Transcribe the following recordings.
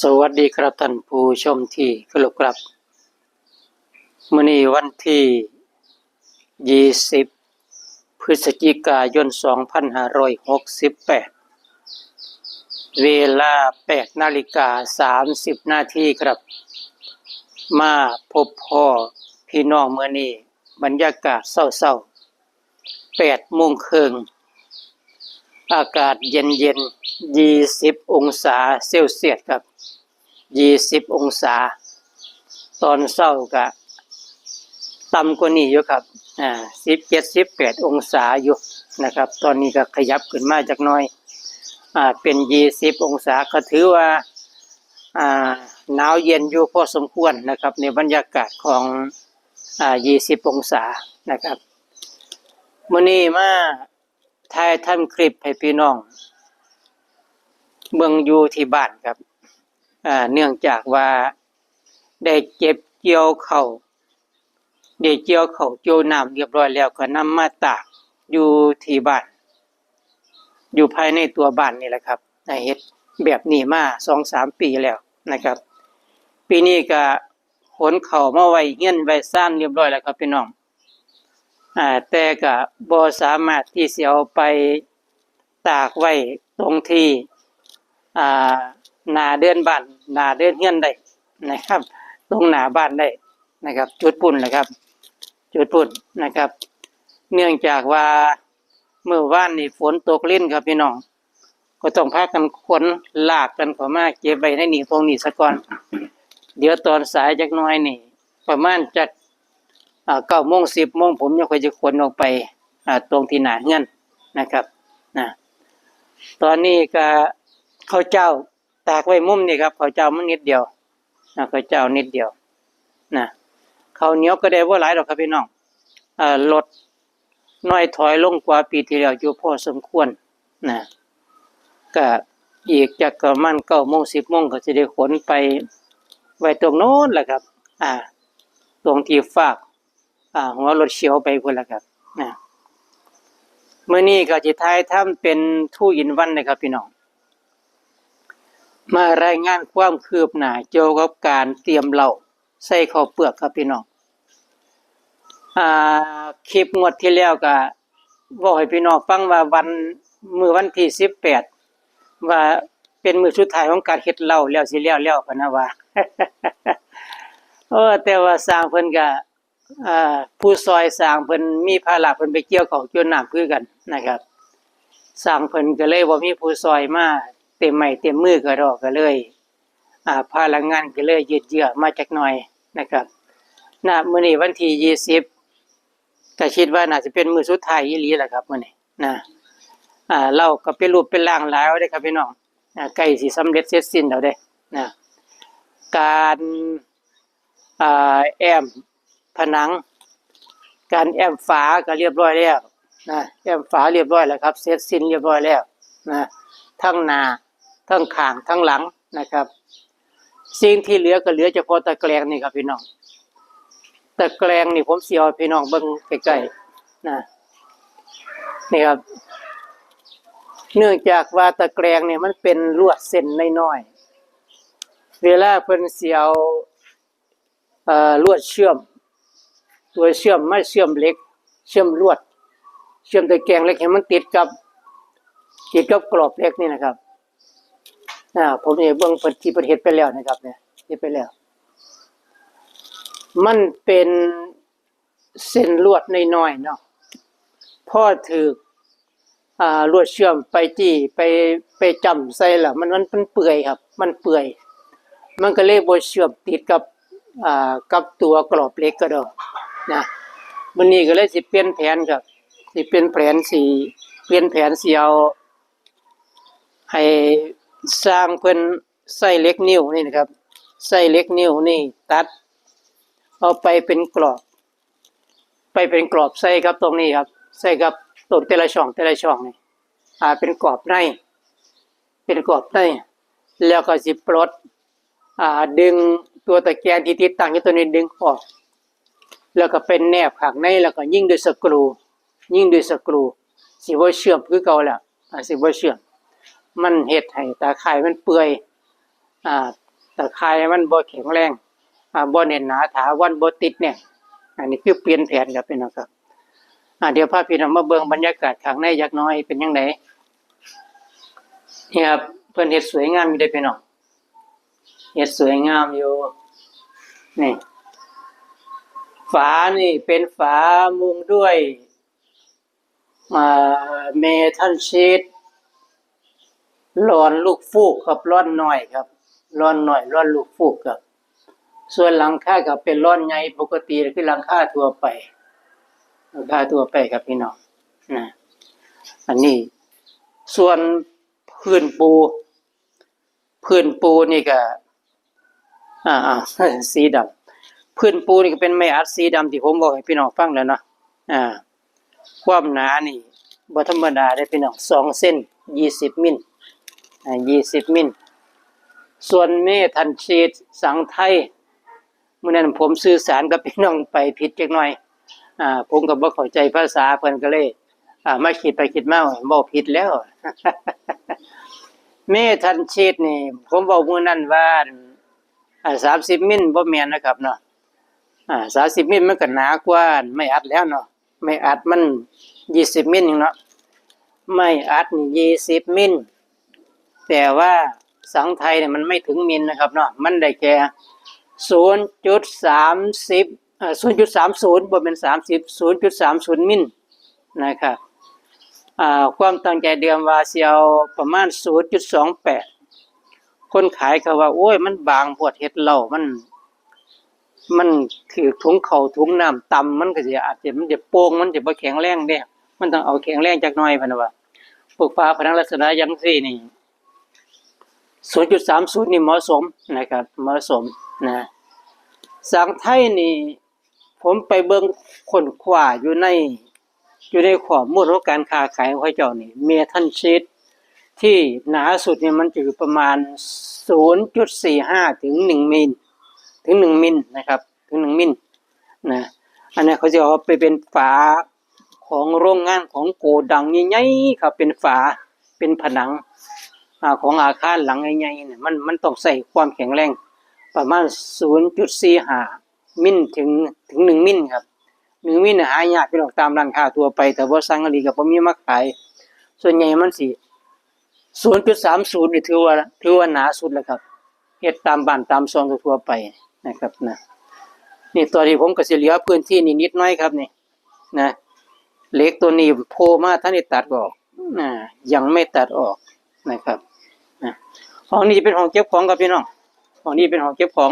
สวัสดีครับท่านผู้ชมที่เคารพครับมื้อนี้วันที่20พฤศจิกายน2568เวลา 8:30 นาทีครับมาพบพ่อพี่น้องมื้อนี้บรรยากาศเช้าๆ 8:30 อากาศเย็นๆ20องศาเซลเซียสครับ20องศาตอนเช้าก็ต่ำกว่านี้อยู่ครับ17-18องศาอยู่นะครับตอนนี้ก็ขยับขึ้นมาจักหน่อยเป็น20องศาก็ถือว่าหนาวเย็นอยู่พอสมควรนะครับในบรรยากาศของ20องศานะครับมื้อนี้มาถ่ายทำคลิปให้พี่น้องเบิ่งอยู่ที่บ้านครับเนื่องจากว่าได้เก็บเกี่ยวข้าวเกี่ยวน้ำเรียบร้อยแล้วก็นำมาตากอยู่ที่บ้านอยู่ภายในตัวบ้านนี่แหละครับเฮ็ดแบบนี้มา 2-3 ปีแล้วนะครับปีนี้ก็ขนเข้ามาไว้เฮียนไว้ซ่านเรียบร้อยแล้วครับพี่น้องแต่ก็บ่สามารถที่สิเอาไปตากไว้ตรงที่หน้าเดือนบ้านหน้าเดือนเฮียนได้นะครับตรงหน้าบ้านได้นะครับจุดปุ่นนะครับจุดปุ่นนะครับเนื่องจากว่าเมื่อวานนี่ฝนตกลิ้นครับพี่น้องก็ต้องพากันขนลากกันเข้ามาเก็บไว้ในนี่ตรงนี้ซะก่อนเดี๋ยวตอนสายจักหน่อยนี่ประมาณจัก9 โมง 10 โมงผมยังค่อยจะขนออกไปตรงที่หน้าเฮือนนะครับตอนนี้ก็ข้าวเจ้าตากไว้มุมนี่ครับข้าวเจ้ามันนิดเดียวข้าวเจ้านิดเดียวข้าวเหนียวก็ได้บ่หลายดอกครับพี่น้องลดน้อยถอยลงกว่าปีที่แล้วอยู่พอสมควรก็อีกจักประมาณ9 โมง 10 โมงก็สิได้ขนไปไว้ตรงโน้นแหละครับตรงที่ฝากหัวรถเฉียวไปพุ่นล่ะครับมื้อนี้ก็สิถ่ายทำเป็น2 in 1นะครับพี่น้องมารายงานความคืบหน้าเกี่ยวกับการเตรียมเหล้าใส่ข้าวเปลือกครับพี่น้องคลิปงวดที่แล้วก็บอกให้พี่น้องฟังว่าวันที่18ว่าเป็นมื้อสุดท้ายของการเฮ็ดเหล้าแล้วสิแล้วพะนะว่า แต่ว่าสร้างเพิ่นก็ผู้ซอยสร้างเพิ่นมีภาระเพิ่นไปเกี่ยวข้าวเกี่ยวน้ำคือกันนะครับสร้างเพิ่นก็เลยบ่มีผู้ซอยมาเต็มไม้เต็มมือก็ดอกก็เลยพลังงานก็เลยยืดเยื้อมาจักหน่อยนะครับมื้อนี้วันที่20ก็คิดว่าน่าจะเป็นมื้อสุดท้ายอีหลีแหละครับมื้อนี้เราก็เป็นรูปเป็นร่างหลายแล้วเด้ครับพี่น้องใกล้สิสำเร็จเสร็จสิ้นแล้วเด้การแอมผนังการแอมฝาก็เรียบร้อยแล้วแอมฝาเรียบร้อยแล้วครับเสร็จสิ้นเรียบร้อยแล้วทั้งหน้าทั้งข้างทั้งหลังนะครับสิ่งที่เหลือก็เหลือเฉพาะตะแกรงนี่ครับพี่น้องตะแกรงนี่ผมสิเอาพี่น้องเบิ่งใกล้ๆนี่ครับเนื่องจากว่าตะแกรงเนี่ยมันเป็นลวดเส้นน้อยๆเวลาเพิ่นสิเอาลวดเชื่อมตัวเชื่อมมาเชื่อมเหล็กเชื่อมลวดเชื่อมตะแกรงเหล็กให้มันติดกับกรอบเหล็กนี่นะครับผมเบิ่งเพิ่นที่ประเทศไปแล้วนะครับเนี่ยเฮ็ดไปแล้วมันเป็นเส้นลวดน้อยๆเนาะพอถูกลวดเชื่อมไปจี้ไปจ้ำใส่แล้วมันเปื่อยครับมันเปื่อยมันก็เลยบ่เชื่อมติดกับตัวกรอบเหล็กก็ดอกมื้อนี้ก็เลยสิเปลี่ยนแผนครับสิเปลี่ยนแผนสิเอาให้สร้างเพิ่นใส่เหล็กนิ้วนี่นะครับใส่เหล็กนิ้วนี่ตัดเอาไปเป็นกรอบใส่ครับตรงนี้ครับใส่กับตรงแต่ละช่องนี่เป็นกรอบในแล้วก็สิปลดดึงตัวตะแกรงที่ติดตั้งอยู่ตัวนี้ดึงออกแล้วก็เป็นแนบข้างในแล้วก็ยิงด้วยสกรูสิบ่เชื่อมคือเก่าแล้วสิบ่เชื่อมมันเฮ็ดให้ตาข่ายมันเปื่อย ตะไคร้มันบ่แข็งแรงบ่แน่นหนาถาวรบ่ติดเนี่ยอันนี้คือเปลี่ยนแผนครับพี่น้องครับเดี๋ยวพาพี่น้องมาเบิ่งบรรยากาศข้างในจักหน่อยเป็นจังไดนี่ครับเพิ่นเฮ็ดสวยงามอยู่เด้อพี่น้องเฮ็ดสวยงามอยู่นี่ฝานี่เป็นฝามุงด้วยเมทัลชีทหลอนลูกฟูกกับร่อนน้อยครับร่อนน้อยร่อนลูกฟูกครับส่วนหลังคาก็เป็นร่อนใหญ่ปกติคือหลังคาทั่วไปครับพี่น้องนะอันนี้ส่วนพื้นปูนี่ก็สีดำพื้นปูนี่ก็เป็นไม้อัดสีดำที่ผมบอกให้พี่น้องฟังแล้วเนาะความหนานี่บ่ธรรมดาได้พี่น้อง2เส้น20มิล20มิลส่วนเมทัลชีทสังไทยมื้อนั้นผมสื่อสารกับพี่น้องไปผิดจักหน่อยผมก็บ่เข้าใจภาษาเพิ่นก็เลยมาคิดไปคิดมาเว้าผิดแล้ว เมทัลชีทนี่ผมเว้ามื้อนั้นว่า30มิลบ่แม่นนะครับเนาะ30มิลมันก็หนากว่าไม่อัดแล้วเนาะไม่อัดมัน20มิลเนาะไม่อัดนี่20มิลแต่ว่าสังไทยเนี่ยมันไม่ถึงมิลนะครับเนาะมันได้แค่ 0.30 0.30 บ่เป็น30 0.30 มิลนะครับความตั้งใจเดิมว่าสิเอาประมาณ 0.28 คนขายเขาว่าโอ้ยมันบางพวดเฮ็ดเหล้ามันถือถุงข้าวถุงน้ำต่ำมันก็สิอาจจะมันจะโป่งมันจะบ่แข็งแรงเด้มันต้องเอาแข็งแรงจักหน่อยพุ่นว่าพวกฝาผนังลักษณะจังซี่นี่ 0.30 นี่เหมาะสมนะครับเหมาะสมนะสังไทยนี่ผมไปเบิ่งค้นคว้าอยู่ในข้อมูลของการค้าขายของเขาเจ้านี่เมทัลชีทที่หนาสุดเนี่ยมันจะอยู่ประมาณ 0.45 ถึง1มิลนะครับถึง1มิลนะอันนี้เขาจะเอาไปเป็นฝาของโรงงานของโกดังใหญ่ๆครับเป็นฝาเป็นผนังของอาคารหลังใหญ่ๆเนี่ยมันต้องใส่ความแข็งแรงประมาณ 0.45 มิลถึง1มิลครับ1มิลหายากพี่น้องตามร้านค้าทั่วไปแต่ว่าสังกะรีก็บ่มีมาขายส่วนใหญ่มันสิ 0.30 นี่ถือว่าหนาสุดแล้วครับเฮ็ดตามบ้านตามซองทั่วไปนะครับนะนี่ตอนนี้ผมก็สิเหลือพื้นที่นิดหน่อยครับนี่นะเหล็กตัวนี้โผล่มาท่านได้ตัดออกยังไม่ตัดออกนะครับนะห้องนี้จะเป็นห้องเก็บของครับพี่น้องห้องนี้เป็นห้องเก็บของ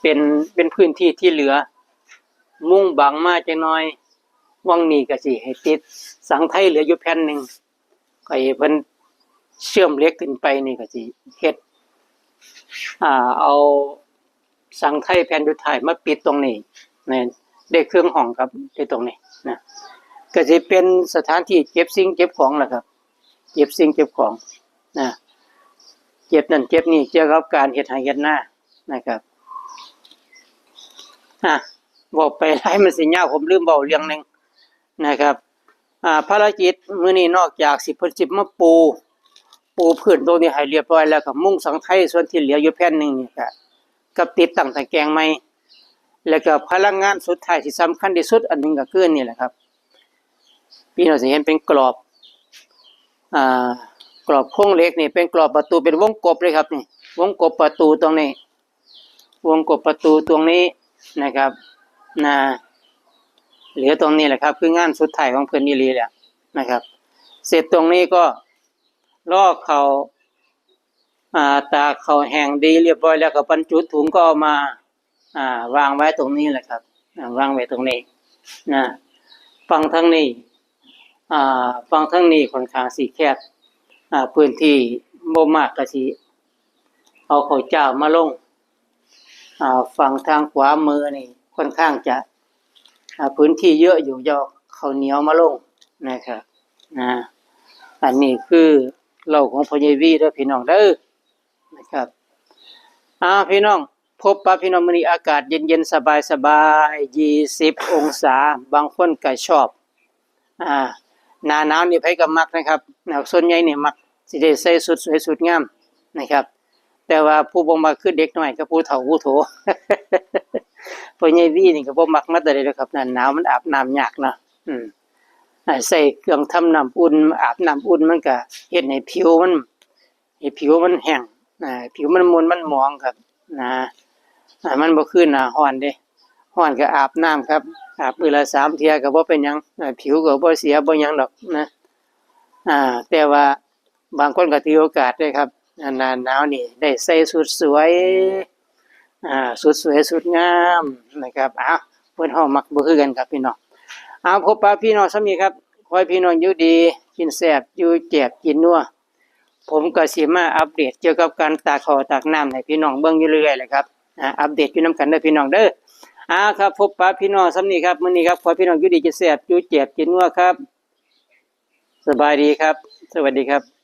เป็นพื้นที่ที่เหลือมุ้งบังมาจักหน่อยวังนี้ก็สิให้ติดสังไทยเหลืออยู่แผ่นนึงก็ให้เพิ่นเชื่อมเหล็กขึ้นไปนี่ก็สิเฮ็ดเอาสังไทยแผ่นสุดท้ายมาปิดตรงนี้นะได้เครื่องห้องครับได้ตรงนี้นะก็สิเป็นสถานที่เก็บสิ่งเก็บของล่ะครับเก็บสิ่งเก็บของนะเก็บนั่นเก็บนี่เกี่ยวกับการเฮ็ดไร่เฮ็ดนานะครับบอกไปหลายมันสิยาวผมลืมเว้าเรื่องนึงนะครับภารกิจมื้อนี้นอกจากสิเพิ่นสิมาปูพื้นตรงนี้ให้เรียบร้อยแล้วก็มุงสังไทยส่วนที่เหลืออยู่แผ่นนึงนี่ก็กับติดตั้งตะแกรงใหม่แล้วก็พลังงานสุดท้ายที่สำคัญที่สุดอันนึงก็คือนี่แหละครับพี่น้องสิเห็นเป็นกรอบโครงเหล็กนี่เป็นกรอบประตูเป็นวงกบเลยครับนี่วงกบประตูตรงนี้วงกบประตูตรงนี้นะครับเหลือตรงนี้แหละครับคืองานสุดท้ายของเพิ่นอีหลีแหละนะครับเสร็จตรงนี้ก็ลอกเขาตากเขาแห้งดีเรียบร้อยแล้วก็บรรจุถุงก็เอามาวางไว้ตรงนี้แหละครับวางไว้ตรงนี้นะฝั่งทางนี้ค่อนข้างสิแคบพื้นที่บ่มากก็สิเอาข้าวเจ้ามาลงฝั่งทางขวามือนี่ค่อนข้างจะพื้นที่เยอะอยู่ยอข้าวเหนียวมาลงนะครับอันนี้คือเหล้าของพ่อใหญ่วีเด้อพี่น้องเด้อนะครับพี่น้องพบปะพี่น้องมื้อนี้อากาศเย็นๆสบายๆ20องศาบางคนก็ชอบหน้าหนาวนี่ไผก็มักนะครับส่วนใหญ่นี่มักสิได้ใส่สุดสวยสุดงามนะครับ แต่ว่าผู้บ่มักคือเด็กน้อยกับผู้เฒ่าผู้โถ พ่อใหญ่วีนี่ก็บ่มักมาแต่ใดดอกครับนั่นหนาวมันอาบน้ำยากเนาะอืมใส่เครื่องทำน้ำอุ่นอาบน้ำอุ่นมันก็เฮ็ดให้ผิวมันแห้งผิวมันมนมันหมองครับนะมันบ่คือหน้าร้อนเด้ร้อนก็อาบน้ำครับอาบมื้อละ3เที่ยก็บ่เป็นหยังผิวก็บ่เสียบ่หยังดอกนะแต่ว่าบางคนก็ถือโอกาสเด้ครับหน้าหนาวนี่ได้ใส่สุดสวยสุดสวยสุดงามนะครับเพิ่นเฮามักบ่คือกันครับพี่น้องพบปะพี่น้องซะมีครับขอให้พี่น้องอยู่ดีกินแซ่บอยู่แซ่บกินนัวผมก็สิมาอัปเดตเกี่ยวกับการตากข้าวตากน้ำให้พี่น้องเบิ่งอยู่เรื่อยๆเลยครับอัปเดตอยู่นํกันเด้อพี่น้องเด้อครับพบปะพี่น้องซะนี้ครับมื้อนี้ครับขอให้พี่น้องอยู่ดีกินแซ่บอยู่แซ่บกินนัวครับสบายดีครับสวัสดีครับ